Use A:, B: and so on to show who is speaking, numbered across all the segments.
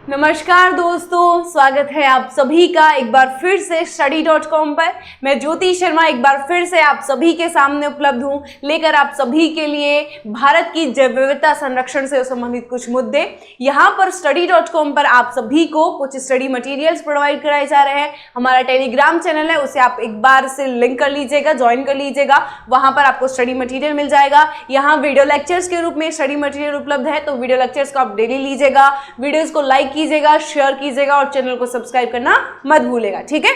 A: नमस्कार दोस्तों, स्वागत है आप सभी का एक बार फिर से study.com पर। मैं ज्योति शर्मा एक बार फिर से आप सभी के सामने उपलब्ध हूँ, लेकर आप सभी के लिए भारत की जैव विविधता संरक्षण से संबंधित कुछ मुद्दे। यहाँ पर study.com पर आप सभी को कुछ स्टडी मटेरियल्स प्रोवाइड कराए जा रहे हैं। हमारा टेलीग्राम चैनल है, उसे आप एक बार से लिंक कर लीजिएगा, ज्वाइन कर लीजिएगा, वहाँ पर आपको स्टडी मटीरियल मिल जाएगा। यहाँ वीडियो लेक्चर्स के रूप में स्टडी मटीरियल उपलब्ध है, तो वीडियो लेक्चर्स को आप डेली लीजिएगा, वीडियोज को लाइक कीजिएगा, शेयर कीजिएगा और चैनल को सब्सक्राइब करना मत भूलिएगा, ठीक है।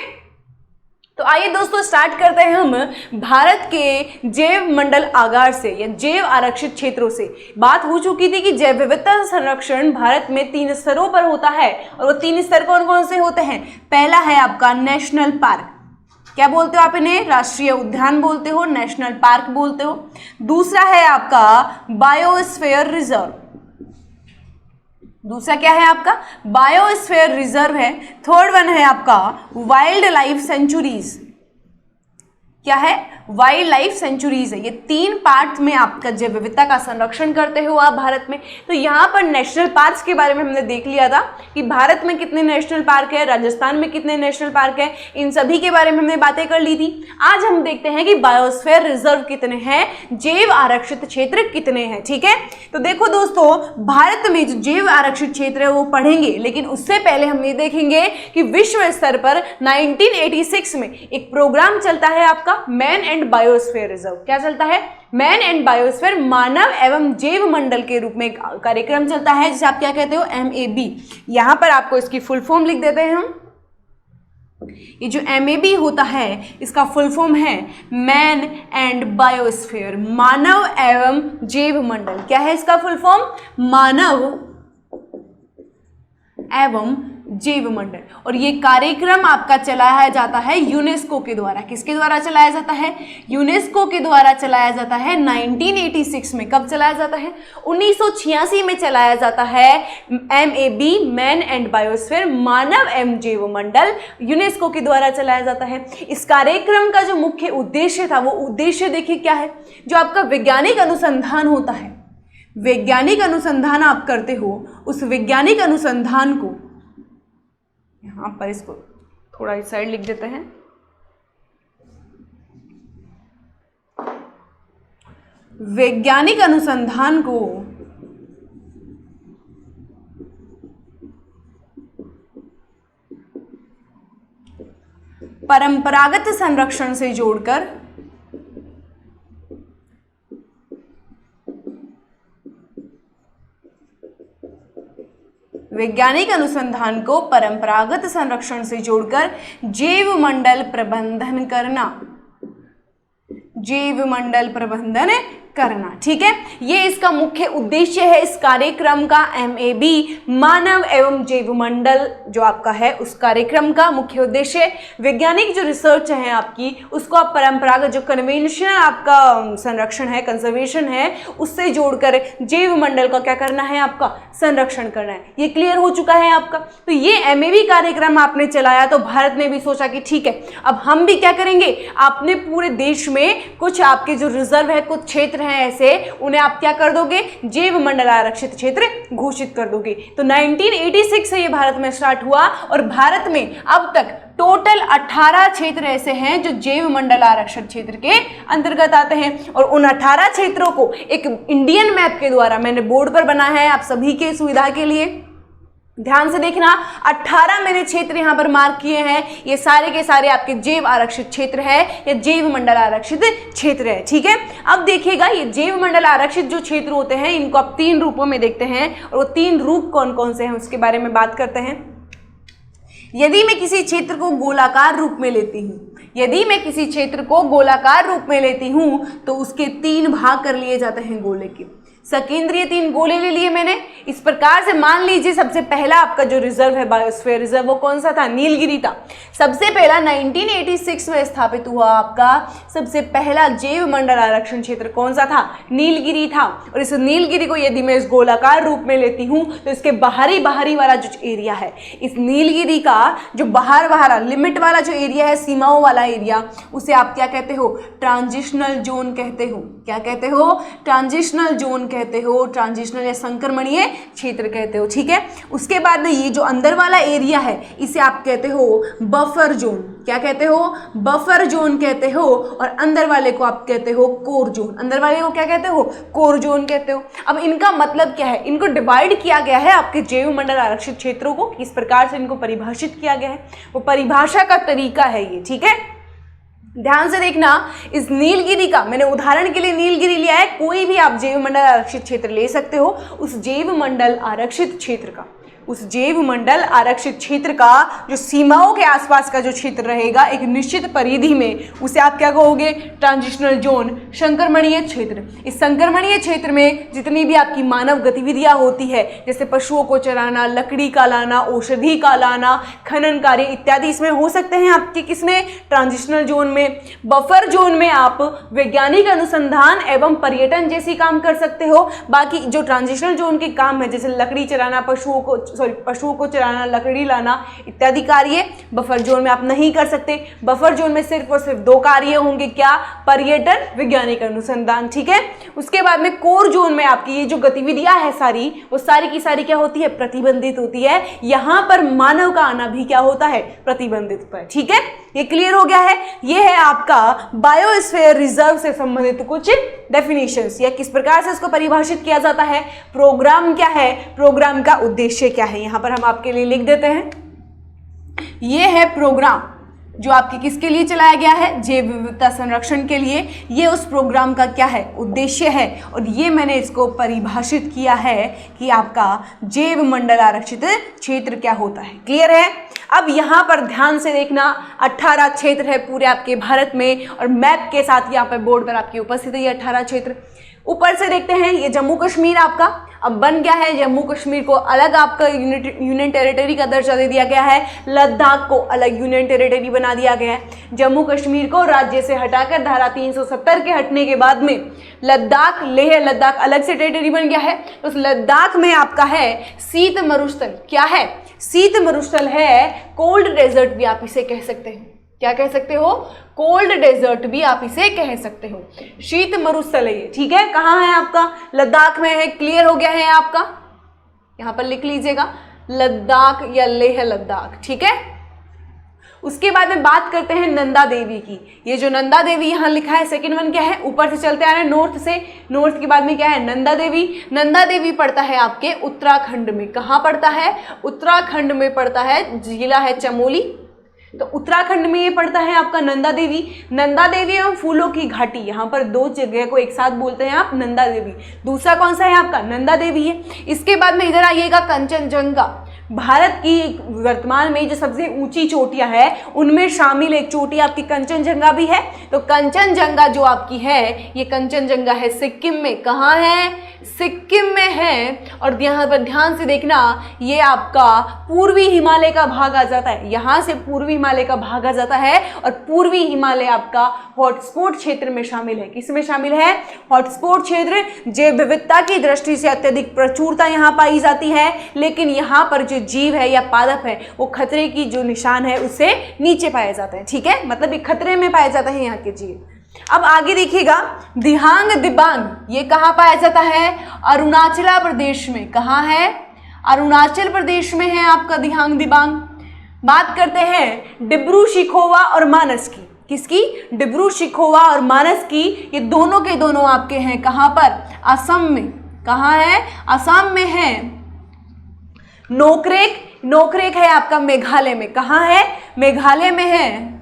A: तो आइए दोस्तों स्टार्ट करते हैं हम भारत के जैव मंडल आगार से या जैव आरक्षित क्षेत्रों से। बात हो चुकी थी कि जैव विविधता संरक्षण भारत में 3 स्तरों पर होता है, और वो 3 स्तर कौन कौन से होते हैं। पहला है आपका नेशनल पार्क, क्या बोलते हो आप इन्हें, राष्ट्रीय उद्यान बोलते हो, नेशनल पार्क बोलते हो। दूसरा है आपका बायोस्फीयर रिजर्व, दूसरा क्या है आपका बायोस्फीयर रिजर्व है। थर्ड वन है आपका वाइल्ड लाइफ सेंचुरीज, क्या है वाइल्ड लाइफ सेंचुरीज है। ये 3 पार्ट में आपका जैव विविधता का संरक्षण करते हो आप भारत में। तो यहाँ पर नेशनल पार्क्स के बारे में हमने देख लिया था कि भारत में कितने नेशनल पार्क है, राजस्थान में कितने नेशनल पार्क है, इन सभी के बारे में हमने बातें कर ली थी। आज हम देखते हैं कि बायोस्फीयर रिजर्व कितने हैं, जैव आरक्षित क्षेत्र कितने हैं, ठीक है। तो देखो दोस्तों, भारत में जो जैव आरक्षित क्षेत्र है वो पढ़ेंगे, लेकिन उससे पहले हम ये देखेंगे कि विश्व स्तर पर 1986 में एक प्रोग्राम चलता है आपका मैन एंड बायोस्फीयर रिजर्व। क्या चलता है, मैन एंड बायोस्फीयर, मानव एवं जैव मंडल के रूप में एक कार्यक्रम चलता है, जिसे आप क्या कहते हो MAB। यहां पर आपको इसकी फुल फॉर्म लिख देते हैं हम। ये जो MAB होता है इसका फुल फॉर्म है मैन एंड बायोस्फीयर, मानव एवं जैव मंडल। क्या है इसका फुल फॉर्म, मानव एवं जैव मंडल। और ये कार्यक्रम आपका चलाया जाता है यूनेस्को के द्वारा। किसके द्वारा चलाया जाता है, यूनेस्को के द्वारा चलाया जाता है 1986 में। कब चलाया जाता है, 1986 में चलाया जाता है MAB, मैन एंड बायोस्फीयर, मानव एवं जैव मंडल, यूनेस्को के द्वारा चलाया जाता है। इस कार्यक्रम का जो मुख्य उद्देश्य था, वो उद्देश्य देखिए क्या है, जो आपका वैज्ञानिक अनुसंधान होता है, वैज्ञानिक अनुसंधान आप करते हो, उस वैज्ञानिक अनुसंधान को यहां पर इसको थोड़ा इस साइड लिख देते हैं। वैज्ञानिक अनुसंधान को परंपरागत संरक्षण से जोड़कर वैज्ञानिक अनुसंधान को परंपरागत संरक्षण से जोड़कर जैव मंडल प्रबंधन करना, जैव मंडल प्रबंधन करना, ठीक है। ये इसका मुख्य उद्देश्य है इस कार्यक्रम का, MAB, मानव एवं जैव मंडल जो आपका है उस कार्यक्रम का मुख्य उद्देश्य वैज्ञानिक जो रिसर्च है आपकी, उसको आप परंपरागत जो कन्वेंशनल आपका संरक्षण है, कंजर्वेशन है, उससे जोड़कर जैव मंडल का क्या करना है, आपका संरक्षण करना है। ये क्लियर हो चुका है आपका। तो ये MAB कार्यक्रम आपने चलाया, तो भारत ने भी सोचा कि ठीक है अब हम भी क्या करेंगे, आपने पूरे देश में कुछ आपके जो रिजर्व है, कुछ क्षेत्र हैं ऐसे, उन्हें आप क्या कर दोगे, जैव मंडल आरक्षित क्षेत्र घोषित कर दोगे। तो 1986 से ये भारत में स्टार्ट हुआ, और भारत में अब तक टोटल 18 क्षेत्र ऐसे हैं जो जैव मंडल आरक्षित क्षेत्र के अंतर्गत आते हैं। और उन 18 क्षेत्रों को एक इंडियन मैप के द्वारा मैंने बोर्ड पर बनाया है आप सभी के सुविधा के लिए, ध्यान से देखना। 18 मैंने क्षेत्र यहाँ पर मार्क किए हैं, ये सारे के सारे आपके जैव आरक्षित क्षेत्र है या जैव मंडल आरक्षित क्षेत्र है, ठीक है। अब देखिएगा ये जैव मंडल आरक्षित जो क्षेत्र होते हैं, इनको आप 3 रूपों में देखते हैं, और वो 3 रूप कौन कौन से हैं उसके बारे में बात करते हैं। यदि मैं किसी क्षेत्र को गोलाकार रूप में लेती हूँ, यदि मैं किसी क्षेत्र को गोलाकार रूप में लेती हूँ, तो उसके 3 भाग कर लिए जाते हैं गोले के। सकेंद्रीय 3 गोले ले लिए मैंने। इस प्रकार से मान लीजिए सबसे पहला आपका जो रिजर्व है, बायोस्फीयर रिजर्व, वो कौन सा था? नीलगिरी था। सबसे पहला 1986 में स्थापित हुआ आपका सबसे पहला जैव मंडल आरक्षण क्षेत्र कौन सा था? नीलगिरी था। और इस नीलगिरी को यदि मैं इस गोलाकार रूप में लेती हूँ तो इसके बाहरी वाला जो एरिया है, इस नीलगिरी का जो बाहर लिमिट वाला जो एरिया है, सीमाओं वाला एरिया, उसे आप क्या कहते हो? ट्रांजिशनल जोन कहते हो। क्या कहते हो? ट्रांजिशनल जोन कहते हो, ट्रांजिशनल या संक्रमणीय क्षेत्र कहते हो। ठीक है, उसके बाद में ये जो अंदर वाला एरिया है इसे आप कहते हो बफर जोन। क्या कहते हो? बफर जोन कहते हो। और अंदर वाले को आप कहते हो कोर जोन। अंदर वाले को क्या कहते हो? कोर जोन कहते हो। अब इनका मतलब क्या है? इनको डिवाइड किया गया है आपके जैव मंडल आरक्षित क्षेत्रों को, किस प्रकार से इनको परिभाषित किया गया है, वो परिभाषा का तरीका है ये। ठीक है, ध्यान से देखना। इस नीलगिरी का मैंने उदाहरण के लिए नीलगिरी लिया है, कोई भी आप जैव मंडल आरक्षित क्षेत्र ले सकते हो। उस जैव मंडल आरक्षित क्षेत्र का, उस जैव मंडल आरक्षित क्षेत्र का जो सीमाओं के आसपास का जो क्षेत्र रहेगा एक निश्चित परिधि में, उसे आप क्या कहोगे? ट्रांजिशनल जोन, संक्रमणीय क्षेत्र। इस संक्रमणीय क्षेत्र में जितनी भी आपकी मानव गतिविधियां होती है, जैसे पशुओं को चराना, लकड़ी का लाना, औषधि का लाना, खनन कार्य इत्यादि इसमें हो सकते हैं आपके किसमें? ट्रांजिशनल जोन में। बफर जोन में आप वैज्ञानिक अनुसंधान एवं पर्यटन जैसी काम कर सकते हो। बाकी जो ट्रांजिशनल जोन के काम है, जैसे लकड़ी चराना, पशुओं को चराना, लकड़ी लाना इत्यादि कार्य बफर जोन में आप नहीं कर सकते। बफर जोन में सिर्फ और सिर्फ 2 कार्य होंगे, क्या? पर्यटन, वैज्ञानिक अनुसंधान। ठीक है, उसके बाद में कोर जोन में आपकी ये जो गतिविधियां है सारी, वो सारी की सारी क्या होती है? प्रतिबंधित होती है। यहां पर मानव का आना भी क्या होता है? प्रतिबंधित पर। ठीक है, ये क्लियर हो गया है। ये है आपका बायोस्फीयर रिजर्व से संबंधित कुछ डेफिनेशंस, या किस प्रकार से इसको परिभाषित किया जाता है। प्रोग्राम क्या है? प्रोग्राम का उद्देश्य क्या है? यहां पर हम आपके लिए लिख देते हैं। ये है प्रोग्राम जो आपके किसके लिए चलाया गया है? जैव विविधता संरक्षण के लिए। ये उस प्रोग्राम का क्या है? उद्देश्य है। और ये मैंने इसको परिभाषित किया है कि आपका जैव मंडल आरक्षित क्षेत्र क्या होता है। क्लियर है? अब यहाँ पर ध्यान से देखना, 18 क्षेत्र है पूरे आपके भारत में, और मैप के साथ यहाँ पर बोर्ड पर आपकी उपस्थित है ये 18 क्षेत्र। ऊपर से देखते हैं, ये जम्मू कश्मीर आपका अब बन गया है। जम्मू कश्मीर को अलग आपका यूनियन टेरिटरी का दर्जा दे दिया गया है। लद्दाख को अलग यूनियन टेरिटरी बना दिया गया है। जम्मू कश्मीर को राज्य से हटाकर धारा 370 के हटने के बाद में लद्दाख, लेह लद्दाख अलग से टेरिटरी बन गया है। उस लद्दाख में आपका है शीत मरुस्थल। क्या है? शीत मरुस्थल है। कोल्ड डेजर्ट भी आप इसे कह सकते हैं। क्या कह सकते हो? कोल्ड डेजर्ट भी आप इसे कह सकते हो। शीत मरुस्थल है ये। ठीक है, कहाँ है आपका? लद्दाख में है। क्लियर हो गया है आपका? यहां पर लिख लीजिएगा, लद्दाख या लेह लद्दाख। ठीक है, उसके बाद में बात करते हैं नंदा देवी की। ये जो नंदा देवी यहाँ लिखा है, सेकंड वन क्या है? ऊपर से चलते आ रहे हैं नॉर्थ से। नॉर्थ के बाद में क्या है? नंदा देवी। नंदा देवी पड़ता है आपके उत्तराखंड में। कहाँ पड़ता है? उत्तराखंड में पड़ता है। जिला है चमोली, तो उत्तराखंड में ये पड़ता है आपका नंदा देवी। नंदा देवी एवं फूलों की घाटी, यहाँ पर 2 जगह को एक साथ बोलते हैं आप नंदा देवी। दूसरा कौन सा है आपका? नंदा देवी है। इसके बाद में इधर आइएगा, कंचनजंगा। भारत की वर्तमान में जो सबसे ऊंची चोटियां हैं उनमें शामिल एक चोटी आपकी कंचनजंगा भी है। तो कंचनजंगा जो आपकी है, ये कंचनजंगा है सिक्किम में। कहाँ है? सिक्किम में है। और यहाँ पर ध्यान से देखना, ये आपका पूर्वी हिमालय का भाग आ जाता है। यहाँ से पूर्वी हिमालय का भाग आ जाता है, और पूर्वी हिमालय आपका हॉटस्पॉट क्षेत्र में शामिल है। किस में शामिल है? हॉटस्पॉट क्षेत्र। जैव विविधता की दृष्टि से अत्यधिक प्रचुरता यहाँ पाई जाती है, लेकिन यहाँ पर जो जीव है या पादप है वो खतरे की जो निशान है उससे नीचे पाए जाते हैं। ठीक है, मतलब ये खतरे में पाए जाते हैं यहाँ के जीव। अब आगे देखिएगा, दिहांग दिबांग ये कहाँ पाया जाता है? अरुणाचल प्रदेश में। कहाँ है? अरुणाचल प्रदेश में है आपका दिहांग दिबांग। बात करते हैं डिब्रू शिखोवा और मानस की। किसकी? डिब्रू शिखोवा और मानस की। ये दोनों के दोनों आपके हैं कहाँ पर? असम में। कहाँ है? असम में है। नोकरेक, नोकरेक है आपका मेघालय में। कहाँ है? मेघालय में है।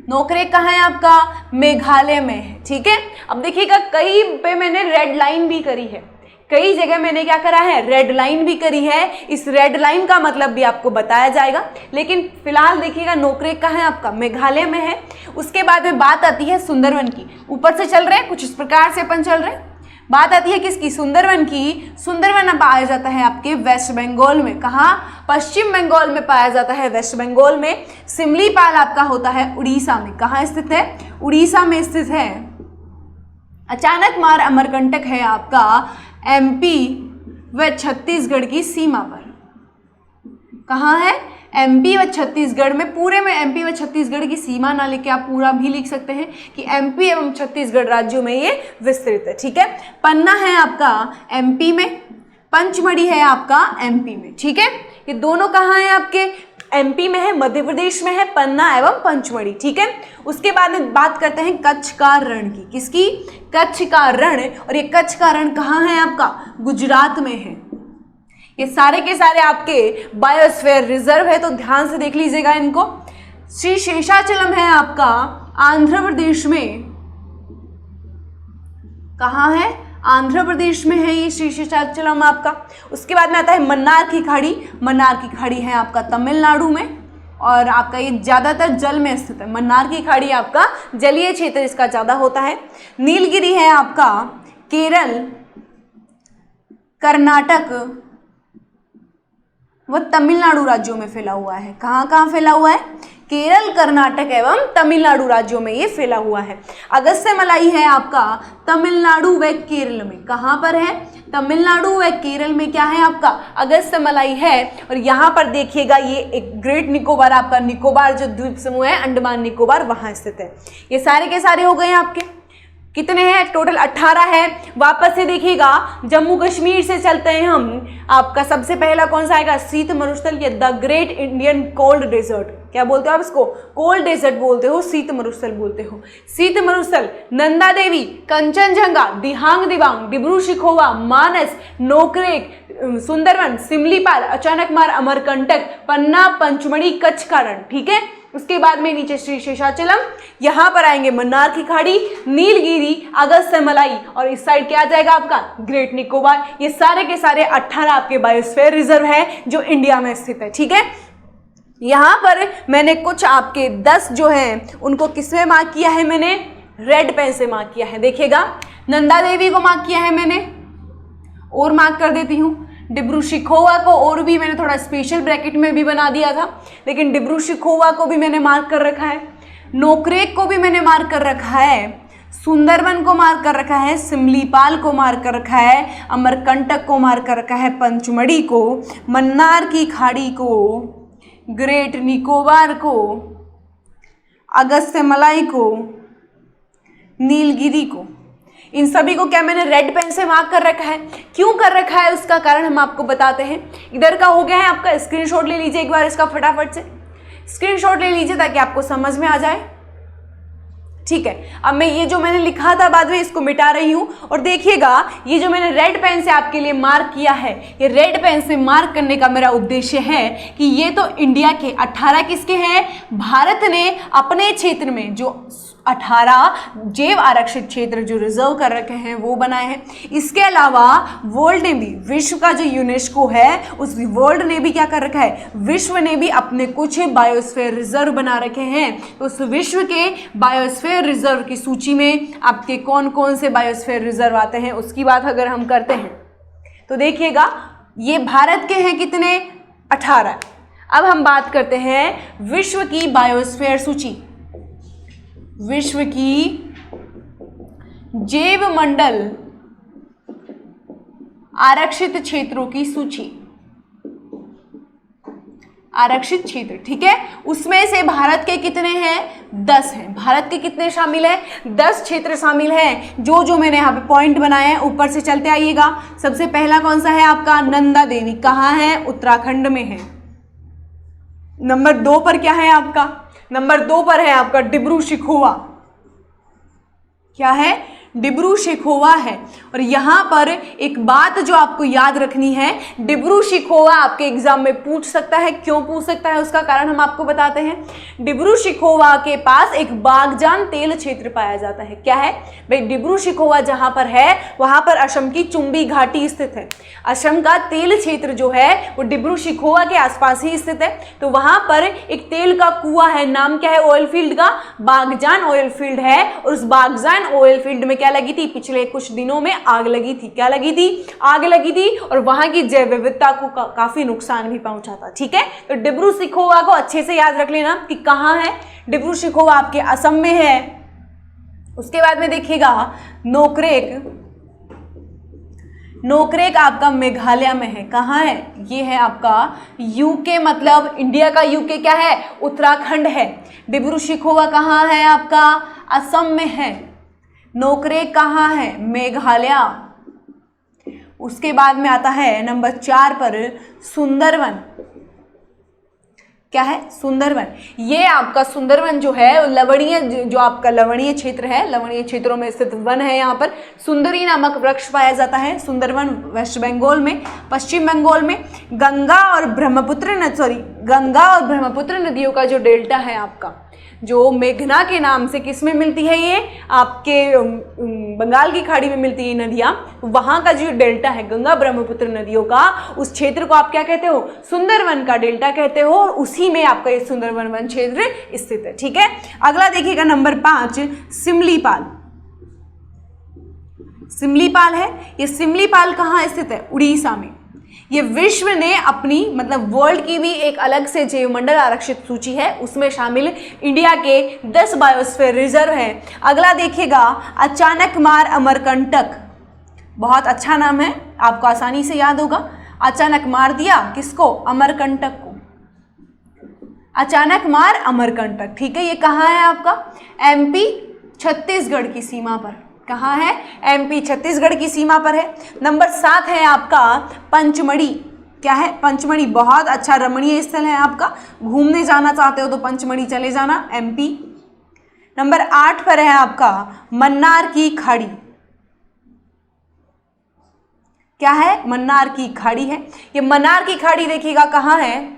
A: नोकरेक कहाँ है आपका? मेघालय में है। ठीक है, अब देखिएगा कहीं पे मैंने रेड लाइन भी करी है। कई जगह मैंने क्या करा है, रेड लाइन भी करी है। इस रेड लाइन का मतलब भी आपको बताया जाएगा, लेकिन फिलहाल देखिएगा नोकरेक कहाँ है आपका, मेघालय में है। उसके बाद में बात आती है सुंदरवन की। ऊपर से चल रहे हैं कुछ इस प्रकार से अपन चल रहे हैं। बात आती है किसकी, सुंदरवन की। सुंदरवन अब पाया जाता है आपके वेस्ट बंगाल में। कहाँ, पश्चिम बंगाल में पाया जाता है, वेस्ट बंगाल में। सिमलीपाल आपका होता है उड़ीसा में। कहाँ स्थित है, उड़ीसा में स्थित है। अचानकमार अमरकंटक है आपका एमपी व छत्तीसगढ़ की सीमा पर। कहाँ है, एमपी व छत्तीसगढ़ में। पूरे में एमपी व छत्तीसगढ़ की सीमा ना लेके आप पूरा भी लिख सकते हैं कि एमपी एवं छत्तीसगढ़ राज्यों में ये विस्तृत है। ठीक है, पन्ना है आपका एमपी में, पंचमढ़ी है आपका एमपी में। ठीक है, ये दोनों कहाँ है आपके, एमपी में है, मध्य प्रदेश में है, पन्ना एवं पंचमढ़ी। ठीक है, उसके बाद में बात करते हैं कच्छ का रण की। किसकी, कच्छ का रण। और ये कच्छ का रण कहाँ है आपका, गुजरात में है। ये सारे के सारे आपके बायोस्फीयर रिजर्व है, तो ध्यान से देख लीजिएगा इनको। श्री शेषाचलम है आपका आंध्र प्रदेश में। कहाँ है, आंध्र प्रदेश में है ये श्री शेषाचलम आपका। उसके बाद में आता है मन्नार की खाड़ी। मन्नार की खाड़ी है आपका तमिलनाडु में, और आपका ये ज़्यादातर जल में स्थित है। मन्नार की खाड़ी आपका जलीय क्षेत्र इसका ज़्यादा होता है। नीलगिरी है आपका केरल, कर्नाटक वह तमिलनाडु राज्यों में फैला हुआ है। कहाँ कहाँ फैला हुआ है, केरल, कर्नाटक एवं तमिलनाडु राज्यों में ये फैला हुआ है। अगस्त्यमलाई है आपका तमिलनाडु व केरल में। कहाँ पर है, तमिलनाडु व केरल में क्या है आपका, अगस्त्यमलाई है। और यहाँ पर देखिएगा ये एक ग्रेट निकोबार, आपका निकोबार जो द्वीप समूह है, अंडमान निकोबार, वहाँ स्थित है। ये सारे के सारे हो गए आपके। कितने हैं टोटल, 18 है। वापस से देखिएगा, जम्मू कश्मीर से चलते हैं हम। आपका सबसे पहला कौन सा आएगा, शीत मरुस्थल, या the great Indian cold desert. क्या बोलते हो आप इसको, कोल्ड डेजर्ट बोलते हो, शीत मरुस्थल बोलते हो। शीत मरुस्थल नंदा देवी, कंचनजंगा, दिहांग दिबांग, डिब्रू शिखोवा, मानस, नोकरेक, सुंदरवन, सिमलीपाल, अचानकमार अमरकंटक, पन्ना, पंचमढ़ी, कच्छ का रण। ठीक है, उसके बाद में नीचे श्री शेषाचलम, यहाँ पर आएंगे मन्नार की खाड़ी, नीलगिरी, अगस्त्यमलाई, और इस साइड क्या आ जाएगा आपका ग्रेट निकोबार। ये सारे के सारे 18 आपके बायोस्फीयर रिजर्व है जो इंडिया में स्थित है। ठीक है, यहाँ पर मैंने कुछ आपके 10 जो हैं उनको किसमें मार्क किया है, मैंने रेड पेन से मार्क किया है। देखिएगा, नंदा देवी को मार्क किया है मैंने, और मार्क कर देती हूँ। डिब्रू शिखोवा को और भी मैंने थोड़ा स्पेशल ब्रैकेट में भी बना दिया था, लेकिन डिब्रू शिखोवा को भी मैंने मार्क कर रखा है। नोकरेक को भी मैंने मार्क कर रखा है, सुंदरवन को मार्क कर रखा है, सिमलीपाल को मार्क कर रखा है, अमरकंटक को मार्क कर रखा है, पंचमढ़ी को, मन्नार की खाड़ी को, ग्रेट निकोबार को, अगस्त्यमलाई को, नीलगिरी को। इन सभी को क्या मैंने रेड पेन से मार्क कर रखा है। क्यों कर रखा है उसका कारण हम आपको बताते हैं। इधर का हो गया है आपका, स्क्रीनशॉट ले लीजिए एक बार इसका, फटाफट से स्क्रीनशॉट ले लीजिए ताकि आपको समझ में आ जाए। ठीक है, अब मैं ये जो मैंने लिखा था बाद में इसको मिटा रही हूं, और देखिएगा ये जो मैंने रेड पेन से आपके लिए मार्क किया है, ये रेड पेन से मार्क करने का मेरा उद्देश्य है कि ये तो इंडिया के 18 किसके हैं, भारत ने अपने क्षेत्र में जो 18 जैव आरक्षित क्षेत्र जो रिजर्व कर रखे हैं वो बनाए हैं। इसके अलावा वर्ल्ड ने भी, विश्व का जो यूनेस्को है उस वर्ल्ड ने भी क्या कर रखा है, विश्व ने भी अपने कुछ बायोस्फीयर रिजर्व बना रखे हैं। तो उस विश्व के बायोस्फीयर रिजर्व की सूची में आपके कौन कौन से बायोस्फीयर रिजर्व आते हैं उसकी बात अगर हम करते हैं तो देखिएगा ये भारत के हैं कितने, 18। अब हम बात करते हैं विश्व की बायोस्फीयर सूची, विश्व की जैव मंडल आरक्षित क्षेत्रों की सूची, आरक्षित क्षेत्र। ठीक है, उसमें से भारत के कितने हैं, 10 हैं। भारत के कितने शामिल हैं, 10 क्षेत्र शामिल हैं। जो जो मैंने यहाँ पे पॉइंट बनाए हैं ऊपर से चलते आइएगा। सबसे पहला कौन सा है आपका, नंदा देवी, कहाँ है, उत्तराखंड में है। नंबर 2 पर क्या है आपका, नंबर 2 पर है आपका डिब्रू शिखोवा, क्या है, डिब्रू शिखोवा है। और यहाँ पर एक बात जो आपको याद रखनी है, डिब्रू शिखोवा आपके एग्जाम में पूछ सकता है। क्यों पूछ सकता है उसका कारण हम आपको बताते हैं। डिब्रू शिखोवा के पास एक बागजान तेल क्षेत्र पाया जाता है। क्या है भाई, डिब्रू शिखोवा जहाँ पर है वहाँ पर असम की चुम्बी घाटी स्थित है। असम का तेल क्षेत्र जो है वो डिब्रू शिखोवा के आसपास ही स्थित है। तो वहाँ पर एक तेल का कुआं है, नाम क्या है ऑयल फील्ड का, बागजान ऑयल फील्ड है। और उस बागजान ऑयल फील्ड में क्या लगी थी, पिछले कुछ दिनों में आग लगी थी। क्या लगी थी, आग लगी थी, और वहां की जैव विविधता को काफी नुकसान भी पहुंचा था। ठीक है, तो डिब्रू शिखोवा को अच्छे से याद रख लेना कि कहां है। डिब्रू शिखोवा आपके असम में है। उसके बाद में देखिएगा नोकरेक, नोकरेक आपका मेघालय में है। कहाँ है, ये है आपका यूके, मतलब इंडिया का यूके क्या है, उत्तराखंड है। डिब्रू शिखोवा कहाँ है आपका, असम में है। नोकरेक कहाँ है, मेघालय। उसके बाद में आता है नंबर 4 पर सुंदरवन। क्या है, सुंदरवन। ये आपका सुंदरवन जो है लवणीय, जो आपका लवणीय क्षेत्र है, लवणीय क्षेत्रों में स्थित वन है। यहाँ पर सुंदरी नामक वृक्ष पाया जाता है। सुंदरवन वेस्ट बंगाल में, पश्चिम बंगाल में गंगा और ब्रह्मपुत्र नदियों का जो डेल्टा है आपका, जो मेघना के नाम से किस में मिलती है, ये आपके बंगाल की खाड़ी में मिलती है नदियाँ। वहाँ का जो डेल्टा है गंगा ब्रह्मपुत्र नदियों का, उस क्षेत्र को आप क्या कहते हो, सुंदरवन का डेल्टा कहते हो। और उसी में आपका ये सुंदरवन वन क्षेत्र स्थित है। ठीक है, अगला देखिएगा नंबर 5 सिमलीपाल। सिमलीपाल है, ये सिमलीपाल कहाँ स्थित है, उड़ीसा में। ये विश्व ने अपनी, मतलब वर्ल्ड की भी एक अलग से जैवमंडल आरक्षित सूची है, उसमें शामिल इंडिया के 10 बायोस्फीयर रिजर्व है। अगला देखिएगा अचानकमार अमरकंटक, बहुत अच्छा नाम है, आपको आसानी से याद होगा। अचानक मार दिया किसको, अमरकंटक को, अचानकमार अमरकंटक। ठीक है, ये कहाँ है आपका, एमपी छत्तीसगढ़ की सीमा पर। कहाँ है, एमपी छत्तीसगढ़ की सीमा पर है। नंबर 7 है आपका पंचमढ़ी। क्या है, पंचमढ़ी, बहुत अच्छा रमणीय स्थल है आपका, घूमने जाना चाहते हो तो पंचमढ़ी चले जाना, एमपी। नंबर 8 पर है आपका मन्नार की खाड़ी। क्या है, मन्नार की खाड़ी है। ये मन्नार की खाड़ी देखिएगा कहाँ है,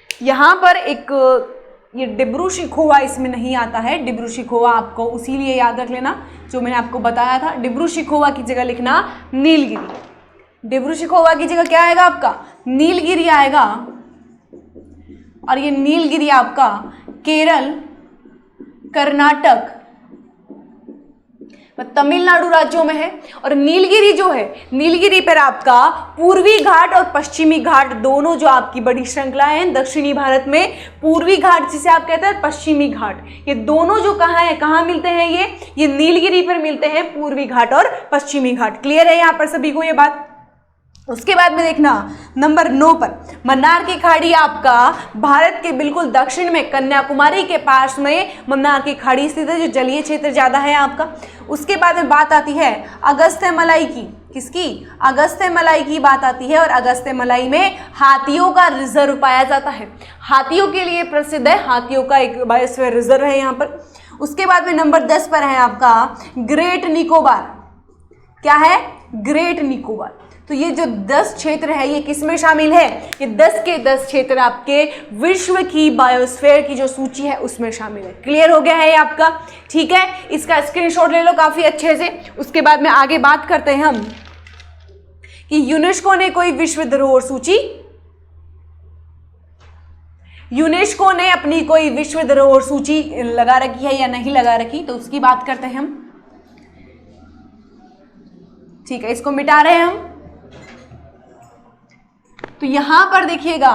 A: यहां पर एक, ये डिब्रू शिखोवा इसमें नहीं आता है। डिब्रू शिखोवा आपको उसीलिए याद रख लेना जो मैंने आपको बताया था। डिब्रू शिखोवा की जगह लिखना नीलगिरी। डिब्रू शिखोवा की जगह क्या आएगा आपका, नीलगिरी आएगा। और ये नीलगिरी आपका केरल, कर्नाटक, तमिलनाडु राज्यों में है। और नीलगिरी जो है, नीलगिरी पर आपका पूर्वी घाट और पश्चिमी घाट दोनों जो आपकी बड़ी श्रृंखलाएं हैं दक्षिणी भारत में, पूर्वी घाट जिसे आप कहते हैं, पश्चिमी घाट, ये दोनों जो कहाँ है, कहाँ मिलते हैं, ये नीलगिरी पर मिलते हैं, पूर्वी घाट और पश्चिमी घाट। क्लियर है यहाँ पर सभी को ये बात। उसके बाद में देखना नंबर 9 पर मन्नार की खाड़ी आपका भारत के बिल्कुल दक्षिण में कन्याकुमारी के पास में मन्नार की खाड़ी स्थित है, जो जलीय क्षेत्र ज्यादा है आपका। उसके बाद में बात आती है अगस्त्य मलाई की, किसकी, अगस्त्य मलाई की बात आती है। और अगस्त्य मलाई में हाथियों का रिजर्व पाया जाता है, हाथियों के लिए प्रसिद्ध है, हाथियों का एक बायोस्फीयर रिजर्व है यहाँ पर। उसके बाद में नंबर 10 पर है आपका ग्रेट निकोबार। क्या है, ग्रेट निकोबार। तो ये जो 10 क्षेत्र है ये किस में शामिल है, ये 10 के 10 क्षेत्र आपके विश्व की बायोस्फीयर की जो सूची है उसमें शामिल है। क्लियर हो गया है ये आपका। ठीक है, इसका स्क्रीनशॉट ले लो काफी अच्छे से। उसके बाद में आगे बात करते हैं हम कि यूनेस्को ने कोई विश्व धरोहर सूची, यूनेस्को ने अपनी कोई विश्व धरोहर सूची लगा रखी है या नहीं लगा रखी, तो उसकी बात करते हैं हम। ठीक है, इसको मिटा रहे हैं हम। तो यहां पर देखिएगा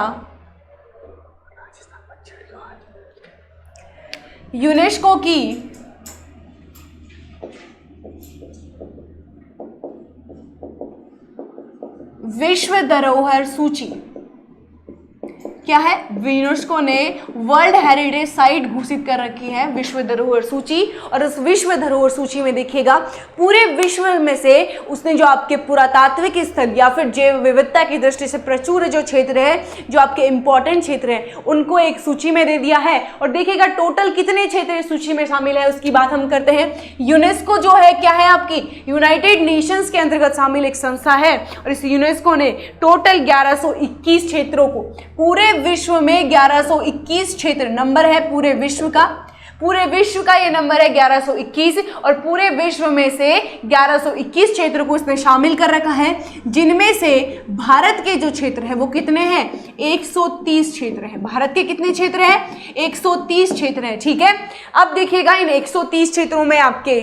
A: यूनेस्को की विश्व धरोहर सूची क्या है, यूनेस्को ने वर्ल्ड हेरिटेज साइट घोषित कर रखी है, विश्व धरोहर सूची। और उस विश्व धरोहर सूची में देखिएगा पूरे विश्व में से उसने जो आपके पुरातात्विक स्थल या फिर जैव विविधता की दृष्टि से प्रचुर जो क्षेत्र है, जो आपके इंपॉर्टेंट क्षेत्र है, उनको एक सूची में दे दिया है। और देखिएगा टोटल कितने क्षेत्र इस सूची में शामिल है उसकी बात हम करते हैं। यूनेस्को जो है क्या है, आपकी यूनाइटेड नेशंस के अंतर्गत शामिल एक संस्था है। और इस यूनेस्को ने टोटल 1121 क्षेत्रों को, पूरे विश्व में 1121 क्षेत्र नंबर है पूरे विश्व का, पूरे विश्व का ये नंबर है 1121। और पूरे विश्व में से 1121 क्षेत्रों को इसने शामिल कर रखा है, जिनमें से भारत के जो क्षेत्र है वो कितने हैं, 130 क्षेत्र है। भारत के कितने क्षेत्र हैं, 130 क्षेत्र है। ठीक है, अब देखिएगा इन 130 क्षेत्रों में आपके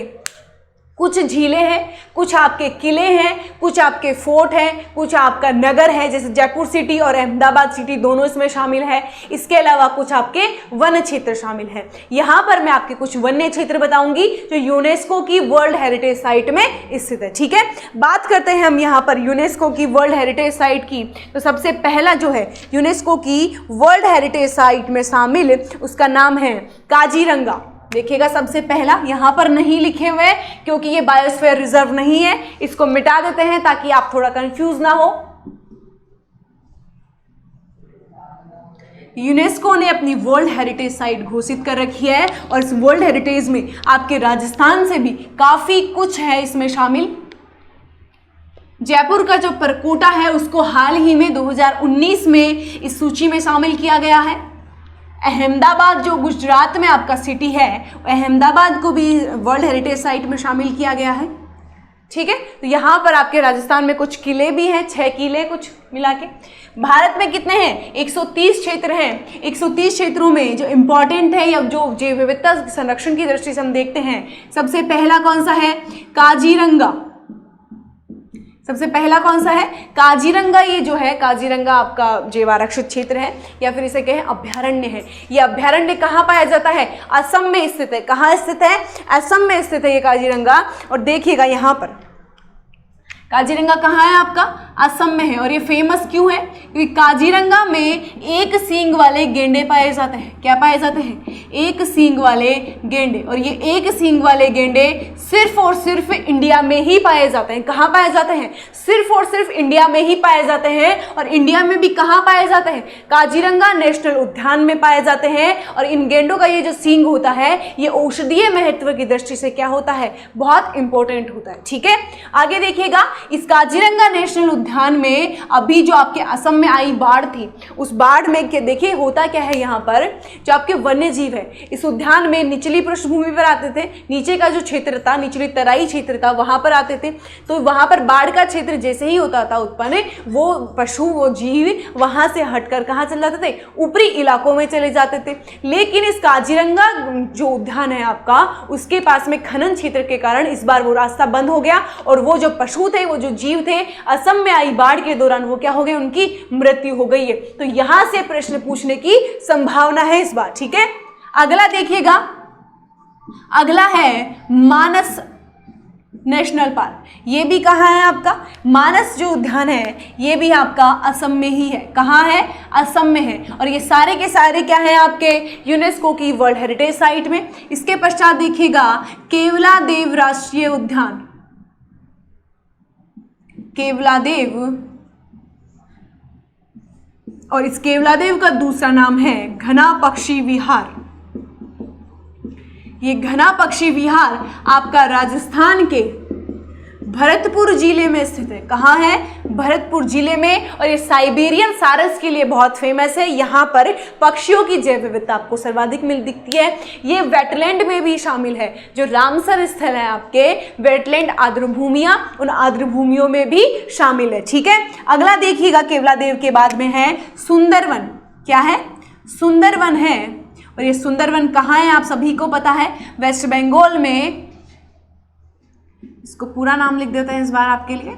A: कुछ झीलें हैं, कुछ आपके किले हैं, कुछ आपके फोर्ट हैं, कुछ आपका नगर है, जैसे जयपुर सिटी और अहमदाबाद सिटी दोनों इसमें शामिल है। इसके अलावा कुछ आपके वन क्षेत्र शामिल है। यहाँ पर मैं आपके कुछ वन्य क्षेत्र बताऊंगी जो यूनेस्को की वर्ल्ड हेरिटेज साइट में स्थित है। ठीक है, बात करते हैं हम यहाँ पर यूनेस्को की वर्ल्ड हेरिटेज साइट की। तो सबसे पहला जो है यूनेस्को की वर्ल्ड हेरिटेज साइट में शामिल, उसका नाम है काजीरंगा। देखिएगा सबसे पहला, यहाँ पर नहीं लिखे हुए क्योंकि ये बायोस्फीयर रिजर्व नहीं है, इसको मिटा देते हैं ताकि आप थोड़ा कंफ्यूज ना हो। यूनेस्को ने अपनी वर्ल्ड हेरिटेज साइट घोषित कर रखी है और इस वर्ल्ड हेरिटेज में आपके राजस्थान से भी काफी कुछ है इसमें शामिल। जयपुर का जो परकोटा है उसको हाल ही में 2019 में इस सूची में शामिल किया गया है। अहमदाबाद जो गुजरात में आपका सिटी है, अहमदाबाद को भी वर्ल्ड हेरिटेज साइट में शामिल किया गया है। ठीक है, तो यहाँ पर आपके राजस्थान में कुछ किले भी हैं, 6 किले कुछ मिला के। भारत में कितने हैं, 130 क्षेत्र हैं। 130 क्षेत्रों में जो इंपॉर्टेंट है या जो जैव विविधता संरक्षण की दृष्टि से हम देखते हैं, सबसे पहला कौन सा है, काजीरंगा। सबसे पहला कौन सा है, काजीरंगा। ये जो है काजीरंगा आपका जैव आरक्षित क्षेत्र है या फिर इसे कहें अभ्यारण्य है। ये अभ्यारण्य कहाँ पाया जाता है, असम में स्थित है। कहाँ स्थित है, असम में स्थित है ये काजीरंगा। और देखिएगा यहाँ पर काजीरंगा कहाँ है आपका, असम में है। और ये फेमस क्यों है, क्योंकि काजीरंगा में एक सींग वाले गेंडे पाए जाते हैं। क्या पाए जाते हैं, एक सींग वाले गेंडे। और ये एक सींग वाले गेंडे सिर्फ और सिर्फ इंडिया में ही पाए जाते हैं। कहाँ पाए जाते हैं, सिर्फ और सिर्फ इंडिया में ही पाए जाते हैं। और इंडिया में भी कहाँ पाए जाते हैं, काजीरंगा नेशनल उद्यान में पाए जाते हैं। और इन गेंडों का ये जो सींग होता है ये औषधीय महत्व की दृष्टि से क्या होता है, बहुत इंपॉर्टेंट होता है। ठीक है, आगे देखिएगा इस काजीरंगा नेशनल उद्यान में अभी जो आपके असम में आई बाढ़ थी, उस बाढ़ में क्या देखिए होता क्या है, यहाँ पर जो आपके वन्य जीव है इस उद्यान में निचली पृष्ठभूमि पर आते थे, नीचे का जो क्षेत्र था, निचली तराई क्षेत्र था, वहां पर आते थे। तो वहां पर बाढ़ का क्षेत्र जैसे ही होता था उत्पन्न, वो पशु वो जीव वहां से हटकर कहाँ चले जाते थे, ऊपरी इलाकों में चले जाते थे। लेकिन इस काजीरंगा जो उद्यान है आपका, उसके पास में खनन क्षेत्र के कारण इस बार वो रास्ता बंद हो गया और वो जो पशु थे, वो जो जीव थे, असम में आई बाढ़ के दौरान वो क्या हो गए, उनकी मृत्यु हो गई है। तो यहां से प्रश्न पूछने की संभावना है इस बार। ठीक है, अगला देखिएगा, अगला है मानस नेशनल पार्क। ये भी कहाँ है आपका, मानस जो उद्यान है ये भी आपका असम में ही है। कहाँ है, असम में है। और ये सारे के सारे क्या है आपके यूनेस्को की वर्ल्ड हेरिटेज साइट में। इसके पश्चात देखिएगा केवलादेव राष्ट्रीय उद्यान। केवलादेव, और इस केवलादेव का दूसरा नाम है घना पक्षी विहार। ये घना पक्षी विहार आपका राजस्थान के भरतपुर जिले में स्थित है। कहाँ है, भरतपुर जिले में। और ये साइबेरियन सारस के लिए बहुत फेमस है। यहाँ पर पक्षियों की जैव विविधता आपको सर्वाधिक मिल दिखती है। ये वेटलैंड में भी शामिल है। जो रामसर स्थल है आपके वेटलैंड आर्द्रभूमियां, उन आर्द्रभूमियों में भी शामिल है। ठीक है, अगला देखिएगा केवलादेव के बाद में है सुंदरवन। क्या है, सुंदरवन है। और ये सुंदरवन कहाँ है आप सभी को पता है, वेस्ट बंगाल में। इसको पूरा नाम लिख देते हैं इस बार आपके लिए,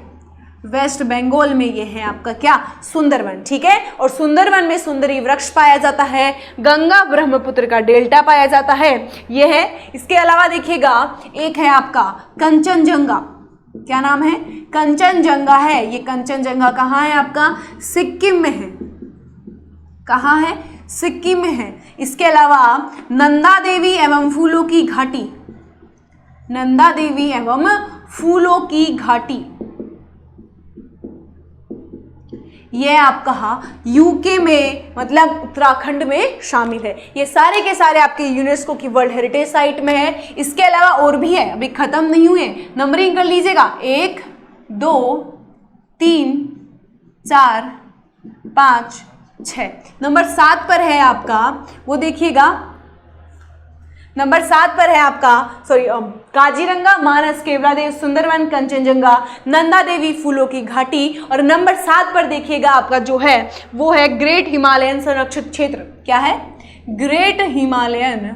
A: वेस्ट बंगाल में ये है आपका क्या, सुंदरवन। ठीक है, और सुंदरवन में सुंदरी वृक्ष पाया जाता है, गंगा ब्रह्मपुत्र का डेल्टा पाया जाता है, ये है। इसके अलावा देखिएगा एक है आपका कंचनजंगा। क्या नाम है, कंचनजंगा है। ये कंचनजंगा कहाँ है आपका, सिक्किम में है। कहाँ है? सिक्किम में है। इसके अलावा नंदा देवी एवं फूलों की घाटी, नंदा देवी एवं फूलों की घाटी, यह आपका यूके में मतलब उत्तराखंड में शामिल है। ये सारे के सारे आपके यूनेस्को की वर्ल्ड हेरिटेज साइट में है। इसके अलावा और भी है, अभी खत्म नहीं हुए, नंबरिंग कर लीजिएगा 1 2 3 4 5 6। नंबर 7 पर है आपका, वो देखिएगा, नंबर 7 पर है आपका काजीरंगा, मानस, केवलादेव, सुंदरवन, कंचनजंगा, नंदा देवी, फूलों की घाटी। और नंबर 7 पर देखिएगा आपका जो है वो है ग्रेट हिमालयन संरक्षित क्षेत्र। क्या है? ग्रेट हिमालयन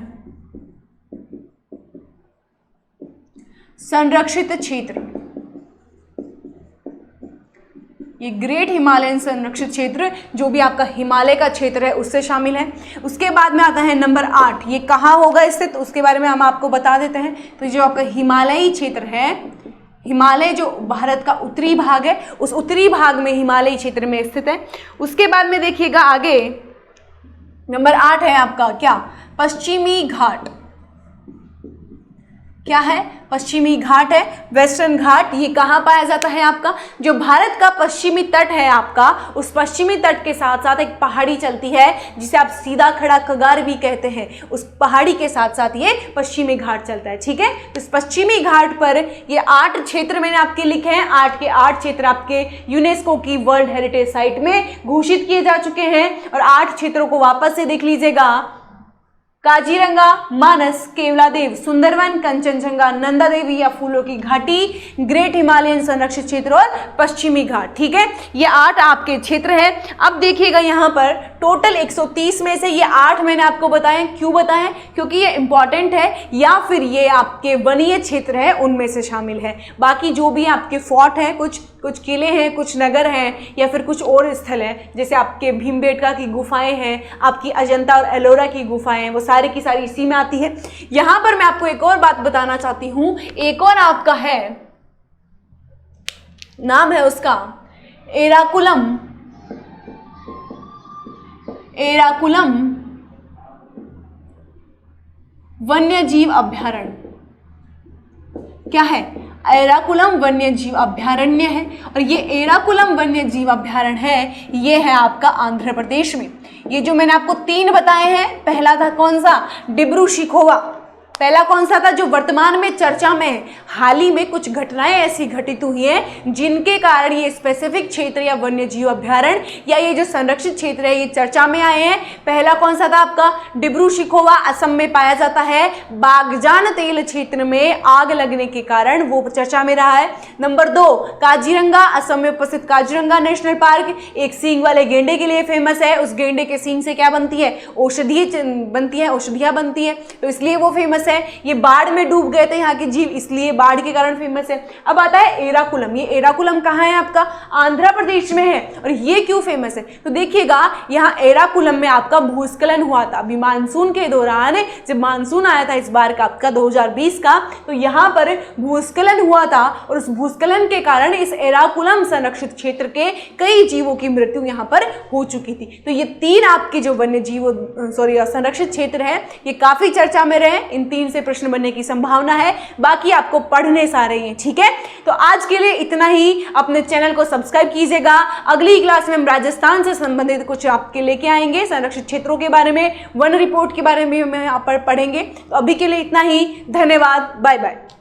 A: संरक्षित क्षेत्र। ये ग्रेट हिमालयन संरक्षित क्षेत्र जो भी आपका हिमालय का क्षेत्र है उससे शामिल है। उसके बाद में आता है नंबर 8, ये कहाँ होगा स्थित, उसके बारे में हम आपको बता देते हैं। तो जो आपका हिमालयी क्षेत्र है, हिमालय जो भारत का उत्तरी भाग है, उस उत्तरी भाग में हिमालयी क्षेत्र में स्थित है। उसके बाद में देखिएगा आगे नंबर 8 है आपका क्या? पश्चिमी घाट। क्या है? पश्चिमी घाट है, वेस्टर्न घाट। ये कहाँ पाया जाता है? आपका जो भारत का पश्चिमी तट है आपका, उस पश्चिमी तट के साथ साथ एक पहाड़ी चलती है जिसे आप सीधा खड़ा कगार भी कहते हैं। उस पहाड़ी के साथ साथ ये पश्चिमी घाट चलता है। ठीक है, तो इस पश्चिमी घाट पर ये 8 क्षेत्र मैंने आपके लिखे हैं। 8 के 8 क्षेत्र आपके यूनेस्को की वर्ल्ड हेरिटेज साइट में घोषित किए जा चुके हैं। और 8 क्षेत्रों को वापस से देख लीजिएगा, काजीरंगा, मानस, केवलादेव, सुंदरवन, कंचनजंगा, नंदा देवी या फूलों की घाटी, ग्रेट हिमालयन संरक्षित क्षेत्र और पश्चिमी घाट। ठीक है, ये 8 आपके क्षेत्र है। अब देखिएगा यहाँ पर टोटल 130 में से ये 8 मैंने आपको बताए। क्यों बताएं? क्योंकि ये इंपॉर्टेंट है या फिर ये आपके वनीय क्षेत्र है उनमें से शामिल है। बाकी जो भी आपके फोर्ट हैं, कुछ किले हैं, कुछ नगर हैं या फिर कुछ और स्थल हैं, जैसे आपके भीमबेटका की गुफाएं हैं, आपकी अजंता और एलोरा की गुफाएं हैं, वो सारी की सारी इसी में आती है। यहां पर मैं आपको एक और बात बताना चाहती हूं। एक और आपका है, नाम है उसका एराकुलम, एराकुलम वन्यजीव अभ्यारण्य। क्या है? एराकुलम वन्यजीव अभ्यारण्य है। और ये एराकुलम वन्यजीव अभ्यारण्य है, ये है आपका आंध्र प्रदेश में। ये जो मैंने आपको 3 बताए हैं, पहला था कौन सा? डिब्रू शिखोवा। पहला कौन सा था? जो वर्तमान में चर्चा में है। हाल ही में कुछ घटनाएं ऐसी घटित हुई हैं जिनके कारण ये स्पेसिफिक क्षेत्र या वन्यजीव अभ्यारण्य या ये जो संरक्षित क्षेत्र है ये चर्चा में आए हैं। पहला कौन सा था आपका? डिब्रू शिखोवा, असम में पाया जाता है। बागजान तेल क्षेत्र में आग लगने के कारण वो चर्चा में रहा है। नंबर 2 काजीरंगा, असम में उपस्थित काजीरंगा नेशनल पार्क एक सींग वाले गेंडे के लिए फेमस है। उस गेंडे के सींग से क्या बनती है? औषधीय बनती है, औषधियां बनती है, तो इसलिए वो फेमस है। ये बाढ़ में डूब गए थे यहाँ के जीव, इसलिए बाढ़ के कारण फेमस है। अब आता है एराकुलम। ये एराकुलम कहाँ है? आपका आंध्र प्रदेश में है। और ये क्यों फेमस है? तो देखिएगा यहाँ एराकुलम में आपका भूस्खलन हुआ था अभी मानसून के दौरान। जब मानसून आया था इस बार का आपका 2020 का, तो यहाँ पर भूस्खलन हुआ था और उस भूस्खलन के कारण इस एराकुलम संरक्षित क्षेत्र के कई जीवों की मृत्यु यहाँ पर हो चुकी थी। तो ये 3 आपके जो वन्य जीव संरक्षित क्षेत्र है ये काफी चर्चा में रहे। इन 3 से प्रश्न बनने की संभावना है, बाकी आपको पढ़ने सारे हैं। ठीक है, तो आज के लिए इतना ही। अपने चैनल को सब्सक्राइब कीजिएगा। अगली क्लास में हम राजस्थान से संबंधित कुछ आपके लेके आएंगे, संरक्षित क्षेत्रों के बारे में, वन रिपोर्ट के बारे में हम यहाँ पर पढ़ेंगे। तो अभी के लिए इतना ही। धन्यवाद, बाय बाय।